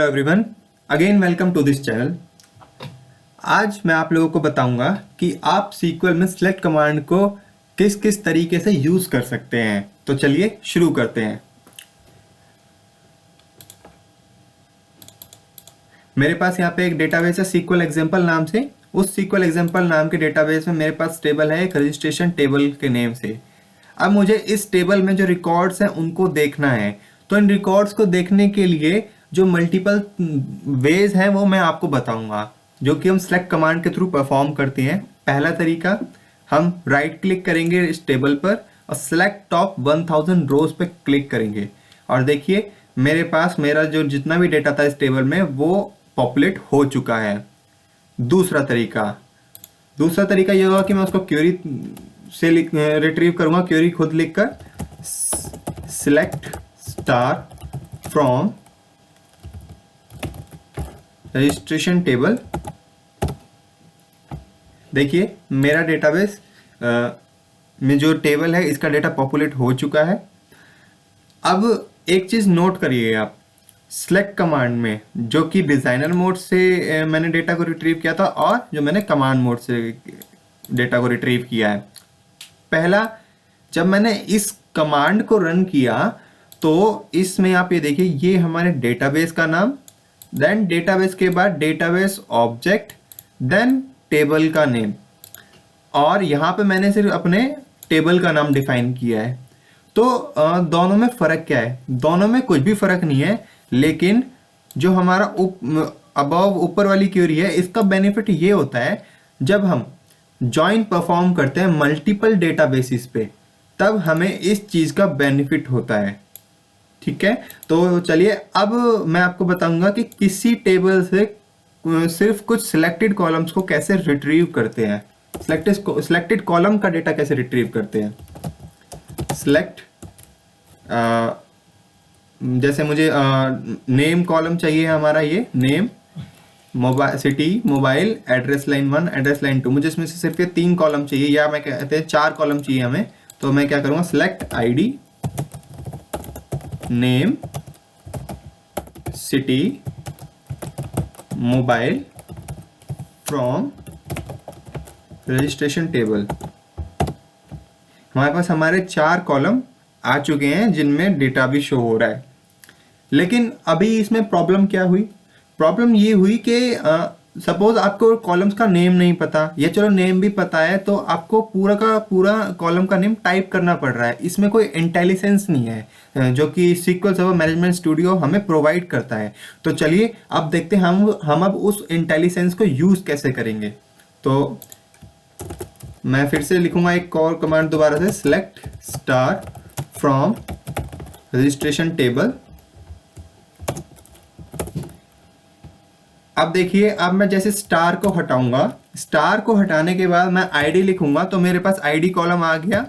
Everyone, again welcome to this channel. आज मैं आप लोगों को बताऊंगा कि आप सीक्वल में सिलेक्ट कमांड को किस किस तरीके से यूज कर सकते हैं। तो चलिए शुरू करते हैं। मेरे पास यहाँ पे एक डेटाबेस है सीक्वल एग्जाम्पल नाम से। उस सीक्वल एग्जाम्पल नाम के डेटाबेस में मेरे पास टेबल है एक रजिस्ट्रेशन टेबल के नेम से। अब मुझे इस टेबल में जो रिकॉर्ड्स हैं उनको देखना है। तो इन रिकॉर्ड्स को देखने के लिए जो मल्टीपल वेज हैं वो मैं आपको बताऊंगा, जो कि हम सेलेक्ट कमांड के थ्रू परफॉर्म करते हैं। पहला तरीका, हम राइट क्लिक करेंगे इस टेबल पर और सेलेक्ट टॉप 1000 रोज पे क्लिक करेंगे और देखिए मेरे पास मेरा जो जितना भी डेटा था इस टेबल में वो पॉपुलेट हो चुका है। दूसरा तरीका ये होगा कि मैं उसको क्वेरी से रिट्रीव करूंगा। क्वेरी खुद लिखकर select star from registration table. देखिए मेरा डेटाबेस में जो टेबल है इसका डेटा पॉपुलेट हो चुका है। अब एक चीज नोट करिए आप, सेलेक्ट कमांड में जो कि डिजाइनर मोड से मैंने डेटा को रिट्रीव किया था और जो मैंने कमांड मोड से डेटा को रिट्रीव किया है। पहला, जब मैंने इस कमांड को रन किया तो इसमें आप ये देखिए ये हमारे डेटाबेस का नाम, देन डेटाबेस के बाद डेटाबेस ऑब्जेक्ट, देन टेबल का नेम, और यहाँ पे मैंने सिर्फ अपने टेबल का नाम डिफाइन किया है। तो दोनों में फ़र्क क्या है? दोनों में कुछ भी फ़र्क नहीं है, लेकिन जो हमारा अबव ऊपर वाली क्वेरी है इसका बेनिफिट ये होता है जब हम जॉइन परफॉर्म करते हैं मल्टीपल डेटाबेसिस पे, तब हमें इस चीज़ का बेनिफिट होता है। ठीक है, तो चलिए अब मैं आपको बताऊंगा कि किसी टेबल से सिर्फ कुछ सिलेक्टेड कॉलम्स को कैसे रिट्रीव करते हैं। सिलेक्टेड कॉलम का डेटा कैसे रिट्रीव करते हैं। सिलेक्ट जैसे मुझे नेम कॉलम चाहिए हमारा, ये name, mobile, city, mobile, address line 1, address line 2, मुझे इसमें से सिर्फ ये 3 कॉलम चाहिए, या मैं कहते हैं 4 कॉलम चाहिए हमें। तो मैं क्या करूँगा, select ID, name, city, mobile from registration table. हमारे पास हमारे 4 कॉलम आ चुके हैं जिनमें डेटा भी शो हो रहा है। लेकिन अभी इसमें प्रॉब्लम क्या हुई? प्रॉब्लम ये हुई कि सपोज आपको कॉलम्स का नेम नहीं पता, या चलो नेम भी पता है तो आपको पूरा का पूरा कॉलम का नेम टाइप करना पड़ रहा है। इसमें कोई इंटेलिजेंस नहीं है जो कि सीक्वल सर्वर मैनेजमेंट स्टूडियो हमें प्रोवाइड करता है। तो चलिए अब देखते हैं हम अब उस इंटेलिजेंस को यूज कैसे करेंगे। तो मैं फिर से लिखूंगा एक और कमांड दोबारा से, select star from registration table. अब देखिए, अब मैं जैसे स्टार को हटाऊंगा, स्टार को हटाने के बाद मैं आईडी लिखूंगा तो मेरे पास आईडी कॉलम आ गया।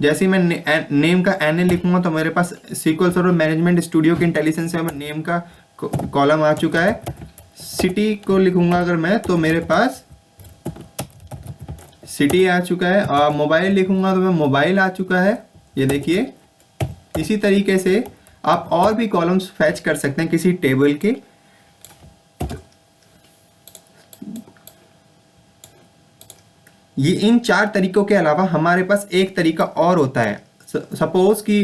जैसे ही मैं नेम का एन लिखूंगा तो मेरे पास सीक्वल सर्वर मैनेजमेंट स्टूडियो के इंटेलिजेंस में नेम का कॉलम आ चुका है। सिटी को लिखूंगा अगर मैं तो मेरे पास सिटी आ चुका है, और मोबाइल लिखूंगा तो मैं मोबाइल आ चुका है। ये देखिए, इसी तरीके से आप और भी कॉलम्स फैच कर सकते हैं किसी टेबल के। ये इन 4 तरीकों के अलावा हमारे पास एक तरीका और होता है। सपोज कि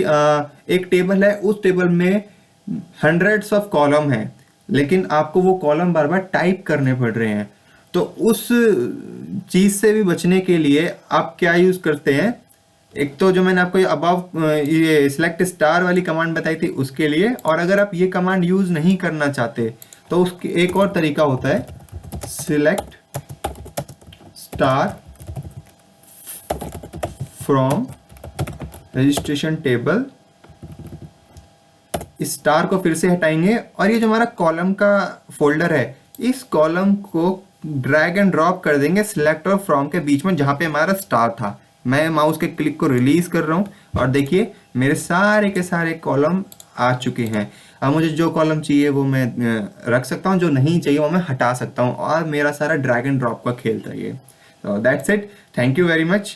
एक टेबल है, उस टेबल में हंड्रेड्स ऑफ कॉलम हैं, लेकिन आपको वो कॉलम बार बार टाइप करने पड़ रहे हैं। तो उस चीज़ से भी बचने के लिए आप क्या यूज़ करते हैं, एक तो जो मैंने आपको ये सिलेक्ट स्टार वाली कमांड बताई थी उसके लिए, और अगर आप ये कमांड यूज़ नहीं करना चाहते तो उसकी एक और तरीका होता है, select star from registration table. इस स्टार को फिर से हटाएंगे और ये जो हमारा कॉलम का फोल्डर है, इस कॉलम को ड्रैग एंड ड्रॉप कर देंगे सिलेक्ट और फ्रॉम के बीच में जहां पे हमारा स्टार था। मैं माउस के क्लिक को रिलीज कर रहा हूं और देखिए मेरे सारे के सारे कॉलम आ चुके हैं। अब मुझे जो कॉलम चाहिए वो मैं रख सकता हूं, जो नहीं चाहिए वो मैं हटा सकता हूं, और मेरा सारा ड्रैग एंड ड्रॉप का खेल था ये। So that's it. Thank you very much.